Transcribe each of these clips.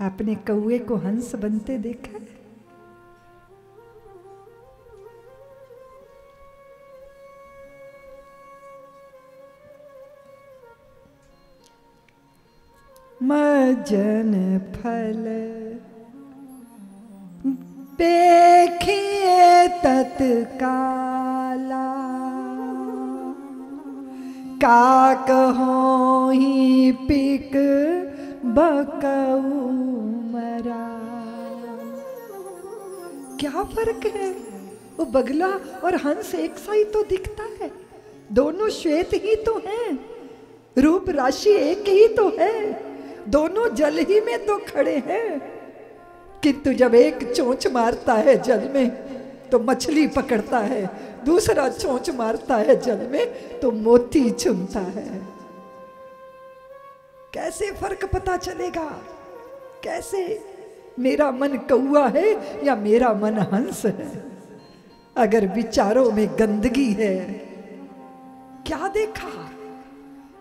आपने कौए को हंस बनते देखा? मजन फल देखिए तत्काला, काक होहि पिक बकऊ मरा। क्या फर्क है? वो बगला और हंस एक सा ही तो दिखता है, दोनों श्वेत ही तो हैं, रूप राशि एक ही तो है, दोनों जल ही में तो खड़े हैं। किंतु जब एक चोंच मारता है जल में तो मछली पकड़ता है, दूसरा चोंच मारता है जल में तो मोती चुनता है। कैसे फर्क पता चलेगा? कैसे? मेरा मन कौआ है या मेरा मन हंस है? अगर विचारों में गंदगी है, क्या देखा?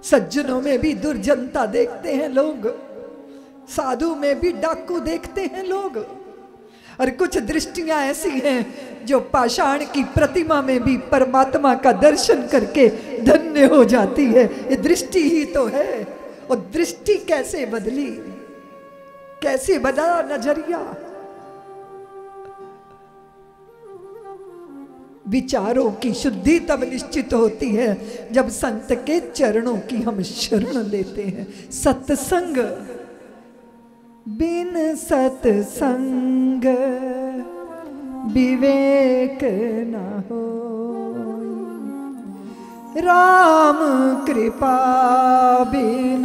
सज्जनों में भी दुर्जनता देखते हैं लोग, साधु में भी डाकू देखते हैं लोग, और कुछ दृष्टियां ऐसी हैं जो पाषाण की प्रतिमा में भी परमात्मा का दर्शन करके धन्य हो जाती है। ये दृष्टि ही तो है। और दृष्टि कैसे बदली, कैसे बदला नजरिया? विचारों की शुद्धि तब निश्चित होती है जब संत के चरणों की हम शरण लेते हैं। सत्संग बिन सत्संग विवेक न हो, राम कृपा बिन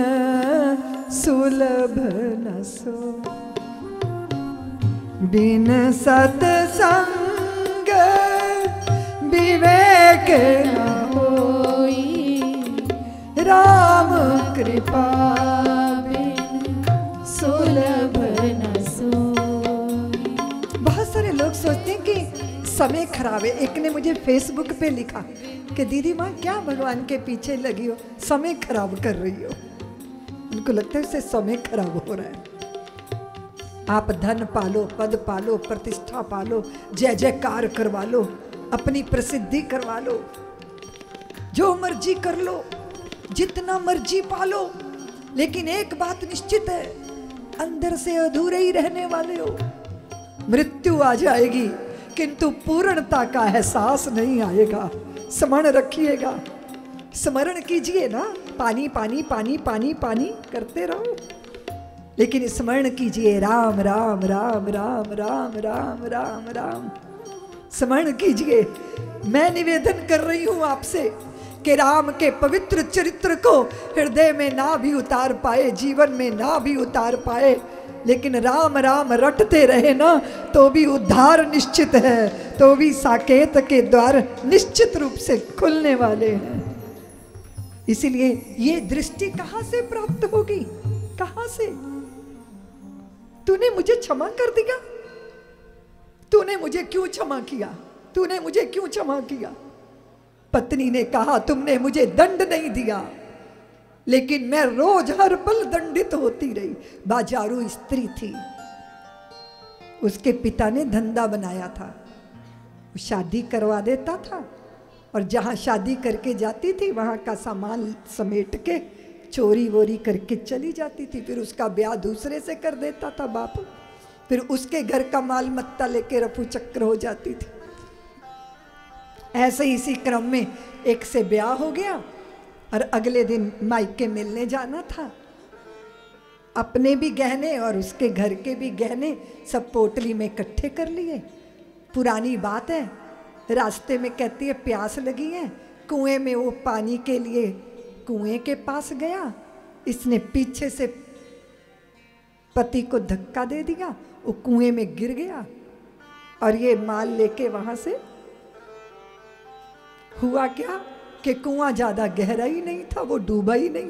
सुलभ न सो। बिन सत्संग विवेक न होई, राम कृपा सुलभ न सोई। बहुत सारे लोग सोचते हैं कि समय खराब है। एक ने मुझे फेसबुक पे लिखा कि दीदी माँ क्या भगवान के पीछे लगी हो, समय खराब कर रही हो। उनको लगता है उससे समय खराब हो रहा है। आप धन पालो, पद पालो, प्रतिष्ठा पालो, जय जयकार करवा लो, अपनी प्रसिद्धि करवा लो, जो मर्जी कर लो, जितना मर्जी पालो, लेकिन एक बात निश्चित है, अंदर से अधूरे ही रहने वाले हो। मृत्यु आ जाएगी किंतु पूर्णता का एहसास नहीं आएगा। स्मरण रखिएगा, स्मरण कीजिए ना, पानी पानी पानी पानी पानी करते रहो, लेकिन स्मरण कीजिए राम राम राम राम राम राम राम राम। स्मरण कीजिए। मैं निवेदन कर रही हूं आपसे कि राम के पवित्र चरित्र को हृदय में ना भी उतार पाए, जीवन में ना भी उतार पाए, लेकिन राम राम रटते रहे ना तो भी उद्धार निश्चित है, तो भी साकेत के द्वार निश्चित रूप से खुलने वाले हैं। इसीलिए ये दृष्टि कहां से प्राप्त होगी? कहां से? तूने मुझे क्षमा कर दिया, तूने मुझे क्यों क्षमा किया, तूने मुझे क्यों क्षमा किया? पत्नी ने कहा तुमने मुझे दंड नहीं दिया, लेकिन मैं रोज हर पल दंडित होती रही। बाजारू स्त्री थी, उसके पिता ने धंधा बनाया था, शादी करवा देता था और जहां शादी करके जाती थी वहां का सामान समेट के चोरी वोरी करके चली जाती थी। फिर उसका ब्याह दूसरे से कर देता था बाप, फिर उसके घर का माल मत्ता लेके रफू चक्र हो जाती थी। ऐसे इसी क्रम में एक से ब्याह हो गया और अगले दिन मायके मिलने जाना था। अपने भी गहने और उसके घर के भी गहने सब पोटली में इकट्ठे कर लिए। पुरानी बात है, रास्ते में कहती है प्यास लगी है, कुएं में वो पानी के लिए कुएं के पास गया, इसने पीछे से पति को धक्का दे दिया, वो कुएं में गिर गया और ये माल लेके वहां से। हुआ क्या कि कुआं ज्यादा गहरा ही नहीं था, वो डूबा ही नहीं।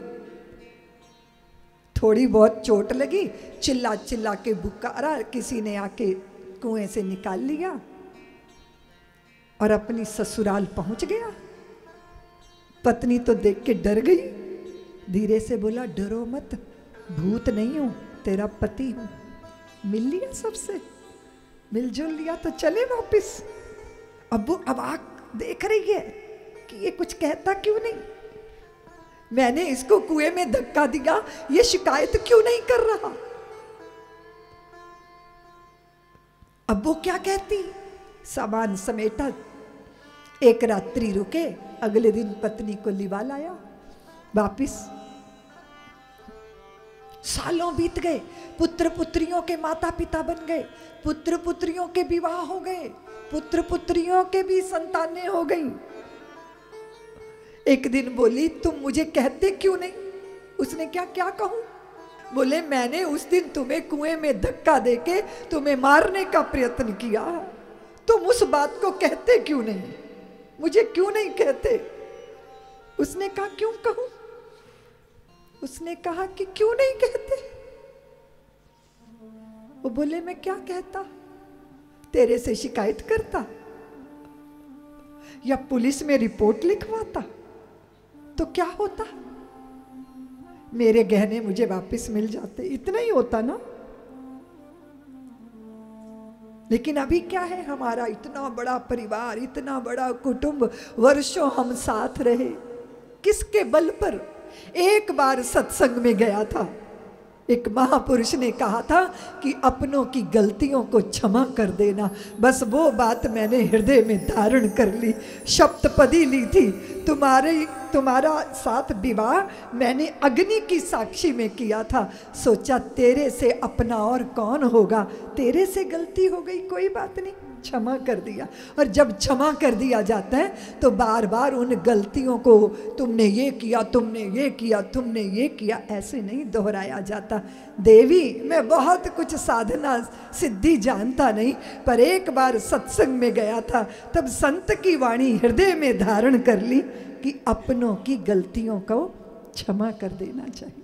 थोड़ी बहुत चोट लगी, चिल्ला चिल्ला के पुकारा, किसी ने आके कुएं से निकाल लिया और अपनी ससुराल पहुंच गया। पत्नी तो देख के डर गई, धीरे से बोला डरो मत, भूत नहीं हूं, तेरा पति हूं। मिल लिया सबसे, मिलजुल लिया तो चले वापिस। अब वो अवाक देख रही है कि ये कुछ कहता क्यों नहीं, मैंने इसको कुएं में धक्का दिया, ये शिकायत क्यों नहीं कर रहा। अब वो क्या कहती, सामान समेटा, एक रात्रि रुके, अगले दिन पत्नी को लिवा लाया वापिस। सालों बीत गए, पुत्र पुत्रियों के माता पिता बन गए, पुत्र पुत्रियों के विवाह हो गए, पुत्र पुत्रियों के भी संतानें हो गई। एक दिन बोली तुम मुझे कहते क्यों नहीं। उसने क्या क्या कहूं, बोले मैंने उस दिन तुम्हें कुएं में धक्का देके तुम्हें मारने का प्रयत्न किया, तुम उस बात को कहते क्यों नहीं, मुझे क्यों नहीं कहते। उसने कहा क्यों कहूं, उसने कहा कि क्यों नहीं कहते। वो बोले मैं क्या कहता, तेरे से शिकायत करता या पुलिस में रिपोर्ट लिखवाता तो क्या होता, मेरे गहने मुझे वापस मिल जाते, इतना ही होता ना। लेकिन अभी क्या है, हमारा इतना बड़ा परिवार, इतना बड़ा कुटुंब, वर्षों हम साथ रहे, किसके बल पर। एक बार सत्संग में गया था, एक महापुरुष ने कहा था कि अपनों की गलतियों को क्षमा कर देना, बस वो बात मैंने हृदय में धारण कर ली, शपथपदी ली थी। तुम्हारा साथ विवाह मैंने अग्नि की साक्षी में किया था, सोचा तेरे से अपना और कौन होगा, तेरे से गलती हो गई, कोई बात नहीं, क्षमा कर दिया। और जब क्षमा कर दिया जाता है तो बार बार उन गलतियों को तुमने ये किया, तुमने ये किया, तुमने ये किया, ऐसे नहीं दोहराया जाता। देवी मैं बहुत कुछ साधना सिद्धि जानता नहीं, पर एक बार सत्संग में गया था, तब संत की वाणी हृदय में धारण कर ली कि अपनों की गलतियों को क्षमा कर देना चाहिए।